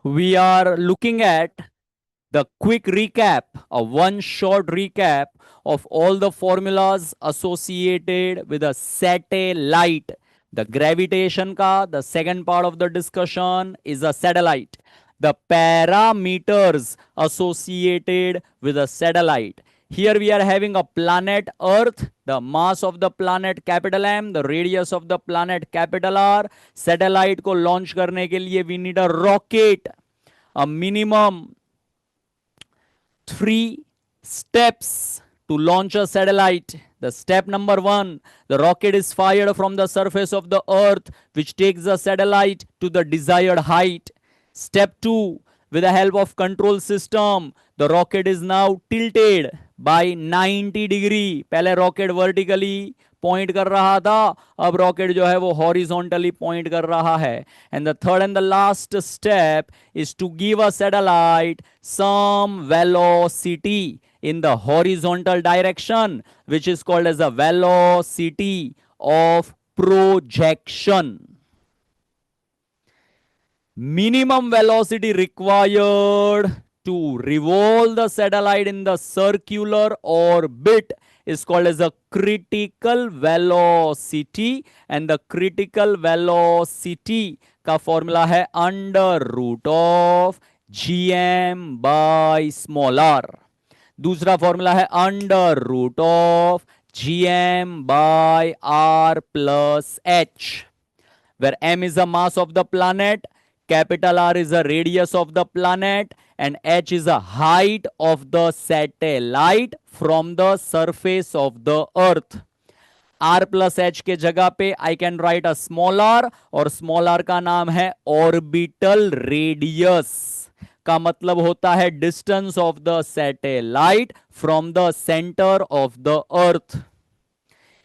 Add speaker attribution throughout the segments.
Speaker 1: we are looking at the quick recap, a one short recap of all the formulas associated with a satellite. The gravitation ka, the second part of the discussion is a satellite. The parameters associated with a satellite. Here we are having a planet Earth, the mass of the planet capital M, the radius of the planet capital R. Satellite को launch करने के लिए we need a rocket, a minimum 3 steps to launch a satellite. The step number 1, the rocket is fired from the surface of the earth, which takes the satellite to the desired height. Step 2, with the help of control system, the rocket is now tilted by 90 degree. पहले rocket vertically point कर रहा था, अब rocket जो है वो horizontally point कर रहा है. And the third and the last step is to give a satellite some velocity in the horizontal direction, which is called as the velocity of projection. Minimum velocity required to revolve the satellite in the circular orbit is called as a critical velocity, and the critical velocity का formula है under root of gm by small r. दूसरा formula है under root of gm by r plus h, where m is the mass of the planet, capital R is the radius of the planet, and h is the height of the satellite from the surface of the earth. r plus h के जगह पे I can write a small r, और small r का नाम है orbital radius, का मतलब होता है distance of the satellite from the centre of the earth.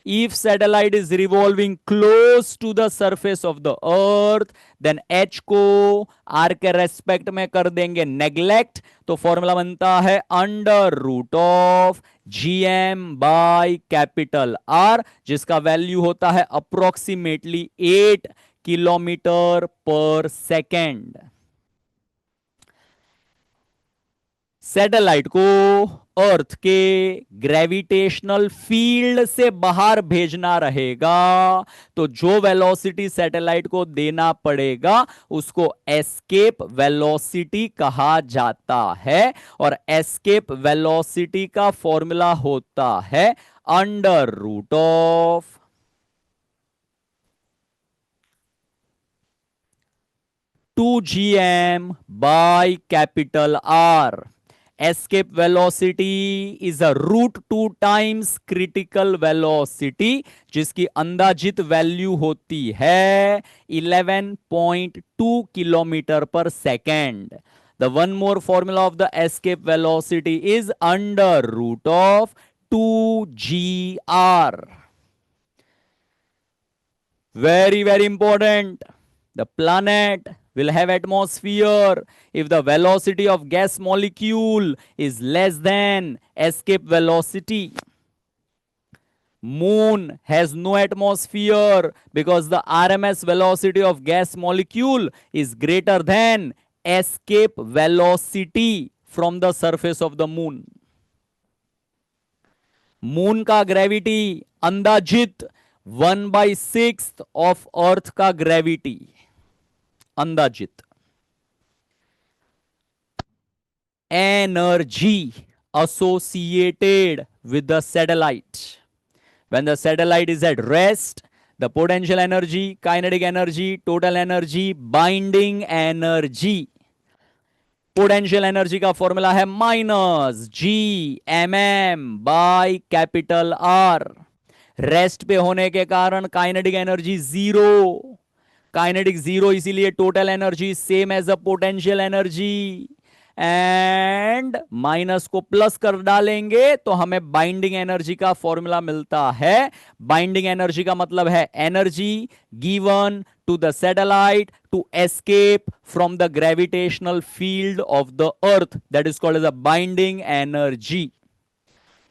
Speaker 1: If satellite is revolving close to the surface of the earth, then h को r के रेस्पेक्ट में कर देंगे नेग्लेक्ट, तो फॉर्मूला बनता है under root of gm by capital r, जिसका value होता है अप्रोक्सीमेटली 8 किलोमीटर पर सेकेंड. सैटेलाइट को अर्थ के ग्रेविटेशनल फील्ड से बाहर भेजना रहेगा, तो जो वेलोसिटी सैटेलाइट को देना पड़ेगा उसको एस्केप वेलोसिटी कहा जाता है, और एस्केप वेलोसिटी का फॉर्मूला होता है under root of 2gm by capital R. Escape velocity is a root 2 times critical velocity, जिसकी अंदाजित वैल्यू होती है 11.2 किलोमीटर पर second. The one more formula of the escape velocity is under root of 2gr. Very, very important. The planet will have atmosphere if the velocity of gas molecule is less than escape velocity. Moon has no atmosphere because the RMS velocity of gas molecule is greater than escape velocity from the surface of the moon. Moon का gravity अंदाजित 1/6 of earth का gravity, अंदाजित. Energy associated with the satellite. When the satellite is at rest, the potential energy, kinetic energy, total energy, binding energy. Potential energy का formula है -gmm by capital R. Rest पे होने के कारण kinetic energy zero, kinetic zero, इसीलिए total energy same as a potential energy, and minus को plus कर डालेंगे तो हमें बाइंडिंग एनर्जी का फॉर्मूला मिलता है. बाइंडिंग एनर्जी का मतलब है energy given to the satellite to escape from the gravitational field of the earth, that is called as a binding energy.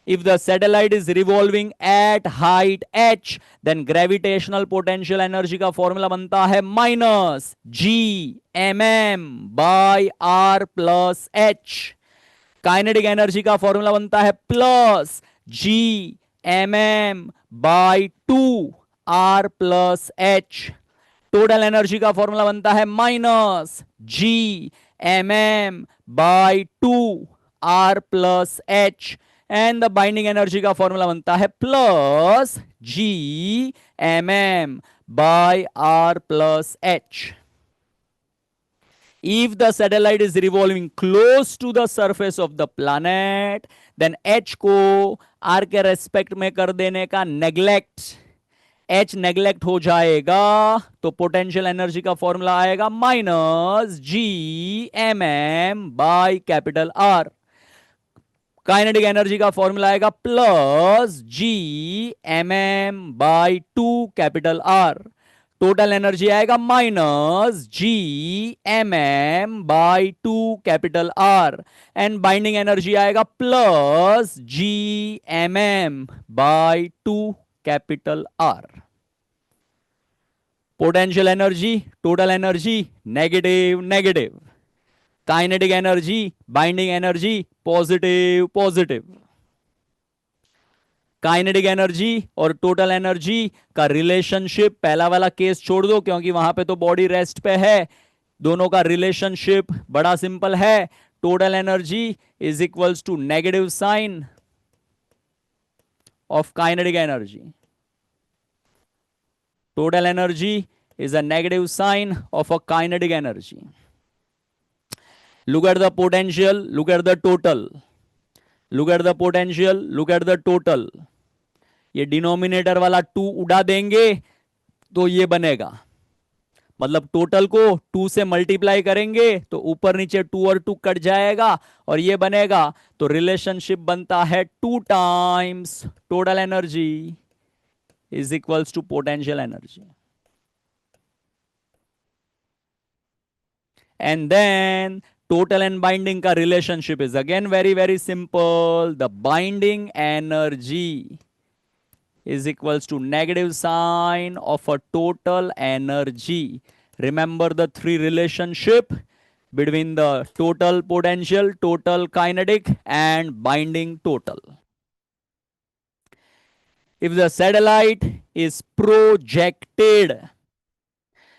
Speaker 1: If the satellite is revolving at height h, then gravitational potential energy का formula बनता है minus G/m/r+h। Kinetic energy का formula बनता है plus G/m/2r+h। Total energy का formula बनता है minus G/m/2r+h। And the binding energy का फॉर्मूला बनता है plus G/m/r+h। If the satellite is revolving close to the surface of the planet, then h को r के रेस्पेक्ट में कर देने का नेग्लेक्ट, h नेग्लेक्ट हो जाएगा तो पोटेंशियल एनर्जी का फॉर्मूला आएगा माइनस G/m/R। काइनेटिक एनर्जी का फॉर्मूला आएगा प्लस G/m/2R। टोटल एनर्जी आएगा minus G/m/2R। And binding energy आएगा plus G/m/2R। Potential energy, total energy, negative negative. Kinetic energy, binding energy, positive positive. Kinetic energy और total energy का relationship, पहला वाला case छोड़ दो क्योंकि वहां पे तो बॉडी रेस्ट पे है, दोनों का रिलेशनशिप बड़ा सिंपल है। Total energy is equals to negative sign of kinetic energy. Total energy is a negative sign of a kinetic energy. Look at the potential, look at the total. Look at the potential, look at the total. ये denominator वाला 2 उड़ा देंगे तो ये बनेगा, मतलब total को 2 से मल्टीप्लाई करेंगे तो ऊपर नीचे 2 और 2 कट जाएगा और ये बनेगा। तो रिलेशनशिप बनता है 2 times total energy is equals to potential energy. And then total and binding का relationship is again very simple. The binding energy is equals to negative sign of a total energy. Remember the three relationship between the total potential, total kinetic and binding total. If the satellite is projected,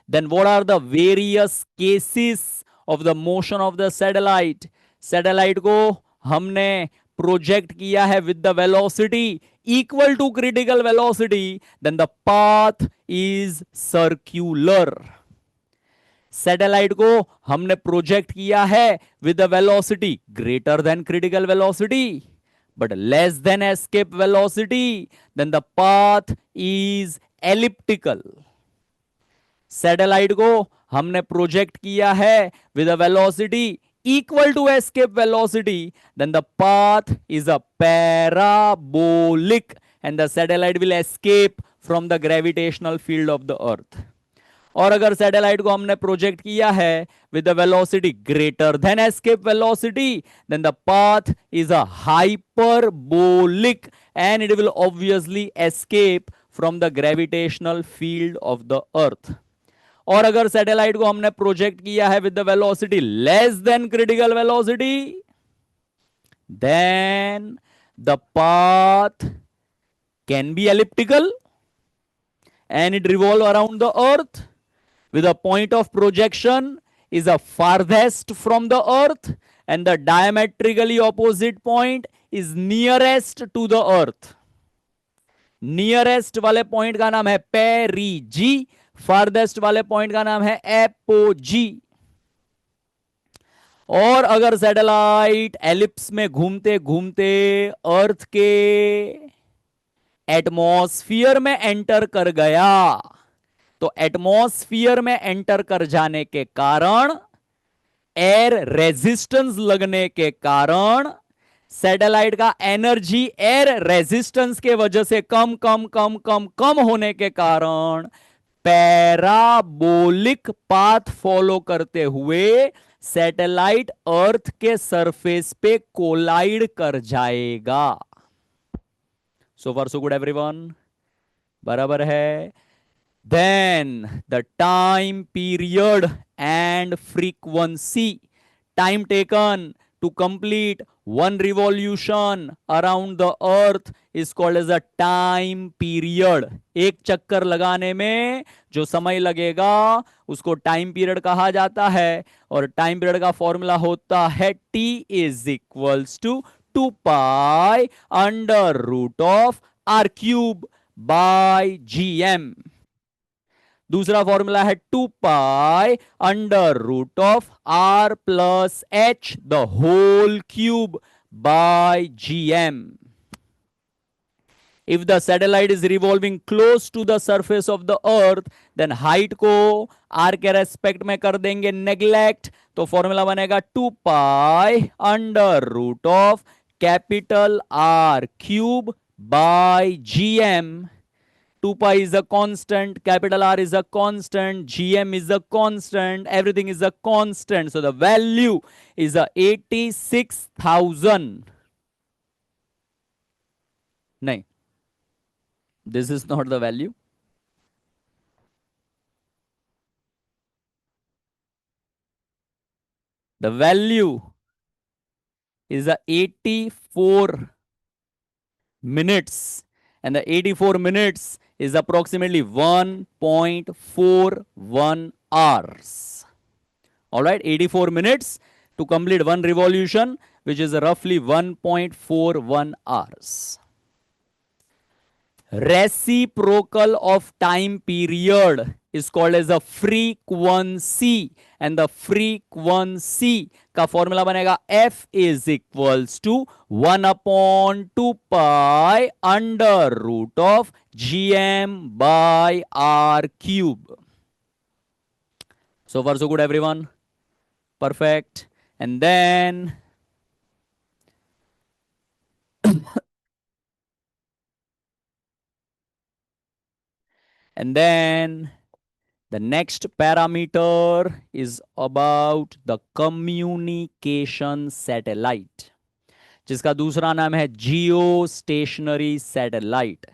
Speaker 1: then what are the various cases of the motion of the satellite? Satellite को हमने project किया है with the velocity equal to critical velocity, then the path is circular. Satellite को हमने project किया है with the velocity greater than critical velocity but less than escape velocity, then the path is elliptical. Satellite को हमने project किया है with a velocity equal to escape velocity, then the path is a parabolic and the satellite will escape from the gravitational field of the earth. और अगर satellite को हमने project किया है with the velocity greater than escape velocity, then the path is a hyperbolic and it will obviously escape from the gravitational field of the earth. और अगर satellite को हमने प्रोजेक्ट किया है with the velocity less than critical velocity, then the path can be elliptical and it revolve around the earth with a point of projection is a farthest from the earth and the diametrically opposite point is nearest to the earth. Nearest वाले point का नाम है पेरिजी, farthest वाले point का नाम है apogee. और अगर सैटेलाइट एलिप्स में घूमते घूमते अर्थ के एटमॉस्फियर में एंटर कर गया, तो एटमॉस्फियर में एंटर कर जाने के कारण, एयर रेजिस्टेंस लगने के कारण, सैटेलाइट का एनर्जी एयर रेजिस्टेंस के वजह से कम कम कम कम कम होने के कारण पैराबोलिक पाथ फॉलो करते हुए सैटेलाइट अर्थ के सरफेस पे कोलाइड कर जाएगा। सो फार सो गुड एवरीवन, बराबर है। Then the time period and frequency, time taken to complete one revolution around the earth is called as a time period. एक चक्कर लगाने में जो समय लगेगा उसको टाइम पीरियड कहा जाता है, और टाइम पीरियड का फॉर्मूला होता है T is equals to 2 pi under root of R cube by GM। दूसरा फॉर्मूला है 2 pi under root of R plus H the whole cube by GM। If the satellite is revolving close to the surface of the earth, then height को r के respect में कर देंगे neglect, तो formula बनेगा 2 pi under root of capital R cube by GM। 2 pi is a constant, capital R is a constant, GM is a constant, everything is a constant. So the value is a 86,000. No, this is not the value. The value is a 84 minutes, and the 84 minutes is approximately 1.41 hours. All right, 84 minutes to complete one revolution, which is roughly 1.41 hours. Reciprocal of time period is called as a frequency, and the frequency का formula बनेगा F is equals to 1 upon 2 pi under root of GM by R cube. So far so good everyone, perfect. And then the next parameter is about the communication satellite, जिसका दूसरा नाम है जियो stationery satellite,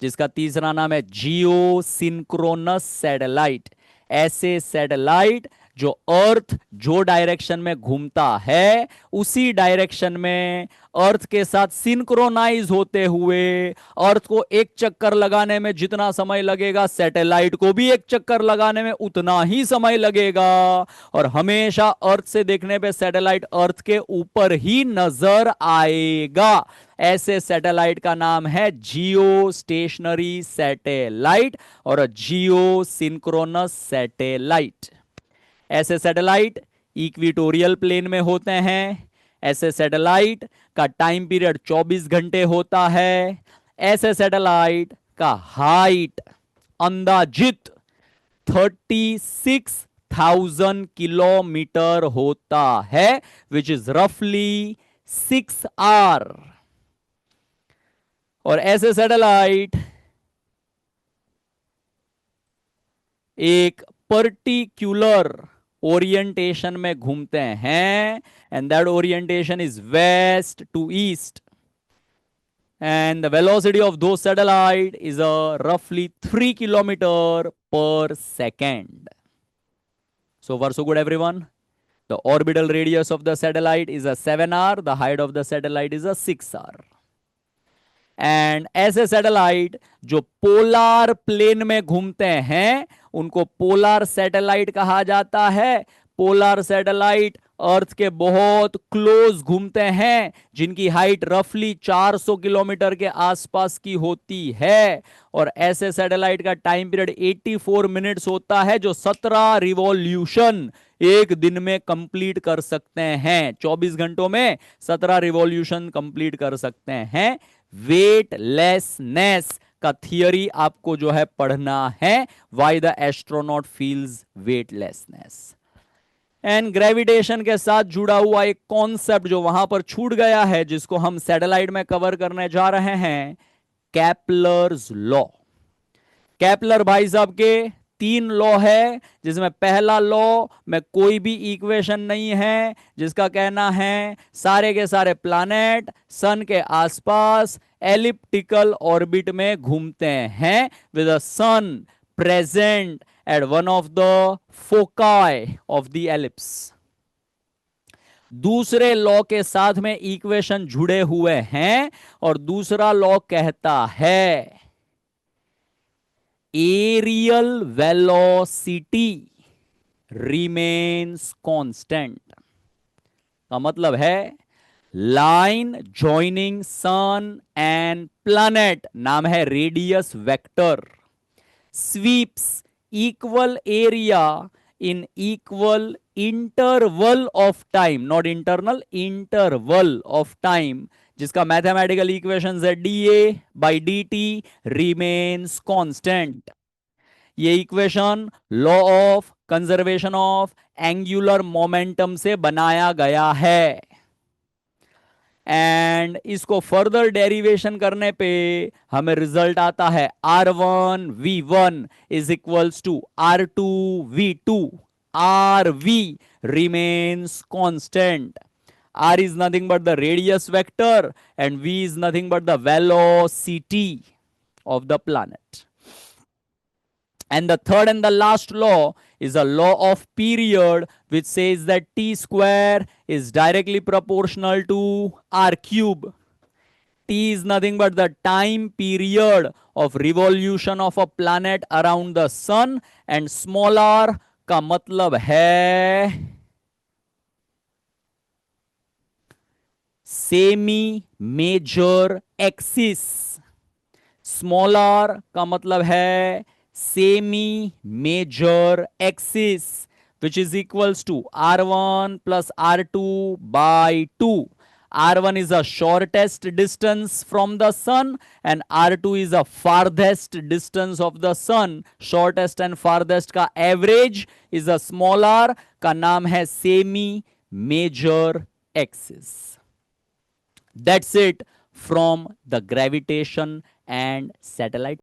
Speaker 1: जिसका तीसरा नाम है जियो synchronous satellite. ऐसे satellite जो अर्थ जो डायरेक्शन में घूमता है उसी डायरेक्शन में अर्थ के साथ सिंक्रोनाइज होते हुए अर्थ को एक चक्कर लगाने में जितना समय लगेगा सैटेलाइट को भी एक चक्कर लगाने में उतना ही समय लगेगा, और हमेशा अर्थ से देखने पे सैटेलाइट अर्थ के ऊपर ही नजर आएगा। ऐसे सैटेलाइट का नाम है जियो स्टेशनरी सैटेलाइट और जियो सिंक्रोनस सैटेलाइट। ऐसे सैटेलाइट इक्वेटोरियल प्लेन में होते हैं। ऐसे सैटेलाइट का टाइम पीरियड 24 घंटे होता है। ऐसे सैटेलाइट का हाइट अंदाजित 36,000 किलोमीटर होता है, विच इज रफली 6 आवर। और ऐसे सैटेलाइट एक पर्टिकुलर ओरिएंटेशन में घूमते हैं, and that orientation is west to east, and the velocity of those satellite is roughly 3 kilometer per second. So far so good everyone. The orbital radius of the satellite is a 7 r, the height of the satellite is a 6 r. And ऐसे satellite जो polar plane में घूमते हैं उनको polar satellite कहा जाता है। Polar satellite अर्थ के बहुत क्लोज घूमते हैं, जिनकी हाइट रफली 400 किलोमीटर के आसपास की होती है, और ऐसे सैटेलाइट का टाइम पीरियड 84 मिनट्स होता है, जो 17 रिवॉल्यूशन एक दिन में कंप्लीट कर सकते हैं। 24 घंटों में 17 रिवॉल्यूशन कंप्लीट कर सकते हैं। वेटलेसनेस का थियरी आपको जो है पढ़ना है, why the astronaut feels weightlessness. And gravitation के साथ जुड़ा हुआ एक कॉन्सेप्ट जो वहां पर छूट गया है, जिसको हम सैटेलाइट में कवर करने जा रहे हैं, केपलर्स लॉ। केपलर भाई साहब के 3 लॉ है, जिसमें पहला लॉ में कोई भी इक्वेशन नहीं है, जिसका कहना है सारे के सारे प्लैनेट सन के आसपास एलिप्टिकल ऑर्बिट में घूमते हैं with the sun present at one of the foci of the ellipse. दूसरे लॉ के साथ में इक्वेशन जुड़े हुए हैं और दूसरा लॉ कहता है एरियल वेलोसिटी रिमेन्स कांस्टेंट। का मतलब है line joining sun and planet, नाम है radius vector, sweeps equal area in equal interval of time, not internal, interval of time, जिसका मैथमेटिकल इक्वेशन है dA by dt remains constant। ये equation law of conservation of angular momentum से बनाया गया है। And इसको फर्दर डेरिवेशन करने पे हमें रिजल्ट आता है R1V1 is equals to R2V2। RV remains constant। R is nothing but the radius vector and V is nothing but the velocity of the planet। And the third and the last law is a law of period, which says that T square is directly proportional to R cube। T is nothing but the time period of revolution of a planet around the sun, and small r का मतलब है semi major axis. Small r का मतलब है semi major axis, which is equals to R1 plus R2 by 2। R1 is the shortest distance from the sun and R2 is the farthest distance of the sun। shortest and farthest का average is a small r, का नाम है semi major axis। That's it from the gravitation and satellite